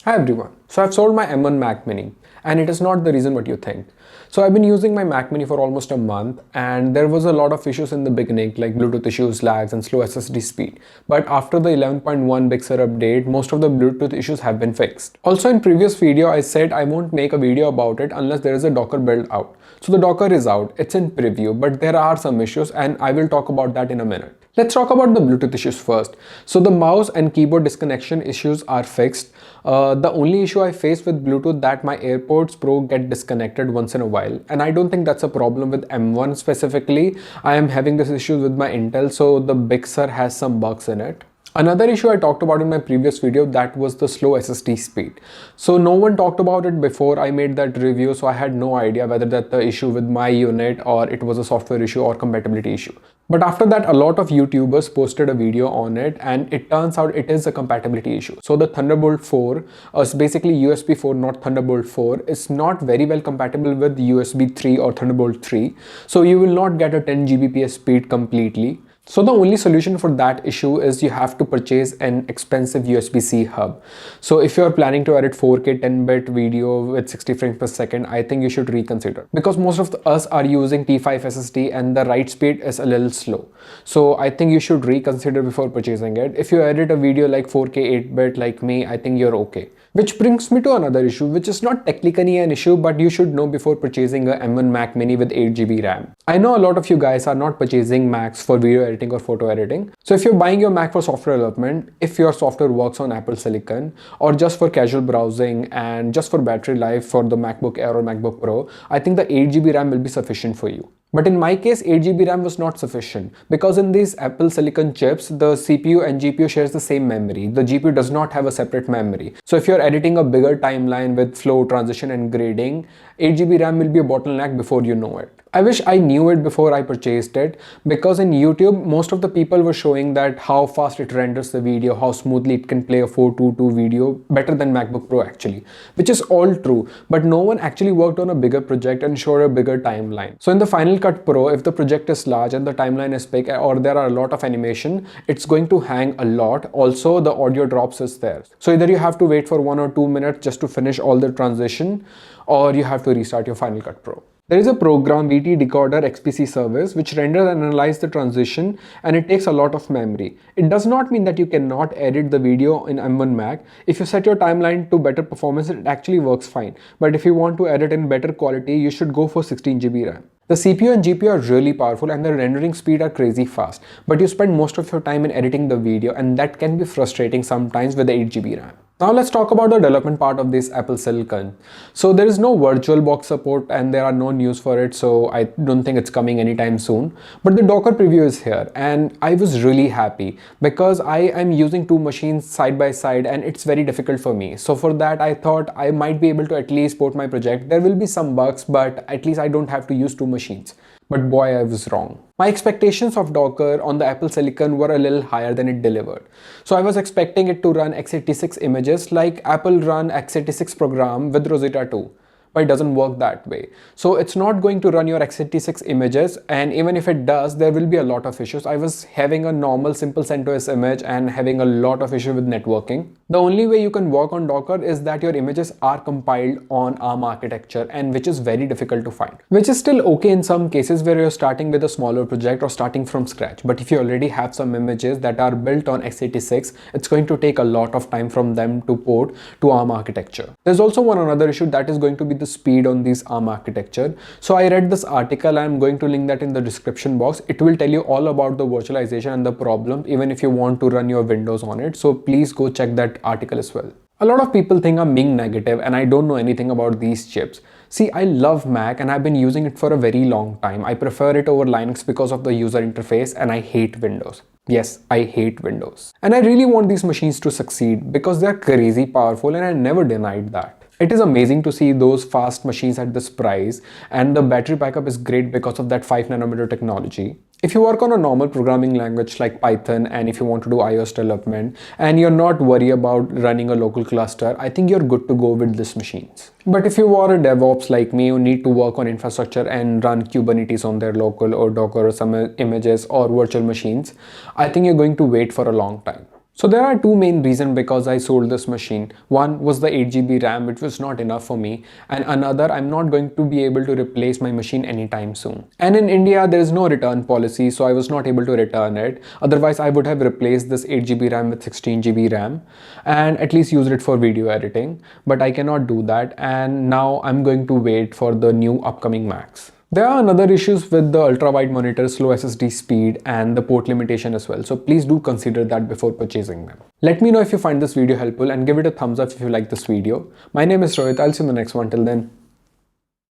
Hi everyone. So I've sold my M1 Mac Mini and it is not the reason what you think. So I've been using my Mac Mini for almost a month and there was a lot of issues in the beginning like Bluetooth issues, lags and slow SSD speed. But after the 11.1 Big Sur update, most of the Bluetooth issues have been fixed. Also in previous video I said I won't make a video about it unless there is a Docker build out. So the Docker is out, it's in preview, but there are some issues and I will talk about that in a minute. Let's talk about the Bluetooth issues first. So the mouse and keyboard disconnection issues are fixed. The only issue I face with Bluetooth that my AirPods Pro get disconnected once in a while, and I don't think that's a problem with M1 specifically. I am having this issue with my Intel, so the Big Sur has some bugs in it. Another issue I talked about in my previous video, that was the slow SSD speed. So no one talked about it before I made that review, so I had no idea whether that's the issue with my unit or it was a software issue or compatibility issue. But after that, a lot of YouTubers posted a video on it and it turns out it is a compatibility issue. So the Thunderbolt 4, basically USB 4, not Thunderbolt 4, is not very well compatible with USB 3 or Thunderbolt 3. So you will not get a 10 Gbps speed completely. So the only solution for that issue is you have to purchase an expensive USB-C hub. So if you're planning to edit 4K 10-bit video with 60 frames per second, I think you should reconsider. Because most of us are using T5 SSD and the write speed is a little slow. So I think you should reconsider before purchasing it. If you edit a video like 4K 8-bit like me, I think you're okay. Which brings me to another issue, which is not technically an issue, but you should know before purchasing a M1 Mac Mini with 8GB RAM. I know a lot of you guys are not purchasing Macs for video editing or photo editing. So if you're buying your Mac for software development, if your software works on Apple Silicon, or just for casual browsing and just for battery life for the MacBook Air or MacBook Pro, I think the 8GB RAM will be sufficient for you. But in my case, 8GB RAM was not sufficient because in these Apple Silicon chips, the CPU and GPU shares the same memory. The GPU does not have a separate memory. So if you're editing a bigger timeline with flow, transition and grading, 8GB RAM will be a bottleneck before you know it. I wish I knew it before I purchased it because in YouTube, most of the people were showing that how fast it renders the video, how smoothly it can play a 422 video, better than MacBook Pro actually, which is all true, but no one actually worked on a bigger project and showed a bigger timeline. So in the Final Cut Pro, if the project is large and the timeline is big or there are a lot of animation, it's going to hang a lot. Also, the audio drops is there. So either you have to wait for 1 or 2 minutes just to finish all the transition or you have to restart your Final Cut Pro. There is a program VT Decoder XPC service which renders and analyzes the transition and it takes a lot of memory. It does not mean that you cannot edit the video in M1 Mac. If you set your timeline to better performance, it actually works fine. But if you want to edit in better quality, you should go for 16GB RAM. The CPU and GPU are really powerful and the rendering speed are crazy fast, but you spend most of your time in editing the video and that can be frustrating sometimes with the 8GB RAM. Now let's talk about the development part of this Apple Silicon. So there is no VirtualBox support and there are no news for it, so I don't think it's coming anytime soon. But the Docker preview is here and I was really happy because I am using two machines side by side and it's very difficult for me. So for that I thought I might be able to at least port my project. There will be some bugs, but at least I don't have to use two machines. But boy, I was wrong. My expectations of Docker on the Apple Silicon were a little higher than it delivered. So I was expecting it to run x86 images like Apple run x86 program with Rosetta 2. But it doesn't work that way. So it's not going to run your x86 images, and even if it does, there will be a lot of issues. I was having a normal simple CentOS image and having a lot of issue with networking. The only way you can work on Docker is that your images are compiled on ARM architecture, and which is very difficult to find. Which is still okay in some cases where you're starting with a smaller project or starting from scratch. But if you already have some images that are built on x86, it's going to take a lot of time from them to port to ARM architecture. There's also one another issue that is going to be the speed on these ARM architecture. So I read this article, I'm going to link that in the description box. It will tell you all about the virtualization and the problem, even if you want to run your Windows on it. So please go check that article as well. A lot of people think I'm being negative and I don't know anything about these chips. See, I love Mac and I've been using it for a very long time. I prefer it over Linux because of the user interface and I hate Windows. Yes, I hate Windows. And I really want these machines to succeed because they're crazy powerful and I never denied that. It is amazing to see those fast machines at this price, and the battery backup is great because of that 5nm technology. If you work on a normal programming language like Python and if you want to do iOS development and you're not worried about running a local cluster, I think you're good to go with these machines. But if you are a DevOps like me who need to work on infrastructure and run Kubernetes on their local or Docker or some images or virtual machines, I think you're going to wait for a long time. So there are two main reasons because I sold this machine. One was the 8 GB RAM, which was not enough for me, and another, I'm not going to be able to replace my machine anytime soon. And in India there is no return policy, so I was not able to return it. Otherwise I would have replaced this 8 GB RAM with 16 GB RAM and at least used it for video editing, but I cannot do that, and now I'm going to wait for the new upcoming Macs. There are another issues with the ultra-wide monitor, slow SSD speed and the port limitation as well. So please do consider that before purchasing them. Let me know if you find this video helpful and give it a thumbs up if you like this video. My name is Rohit. I'll see you in the next one. Till then,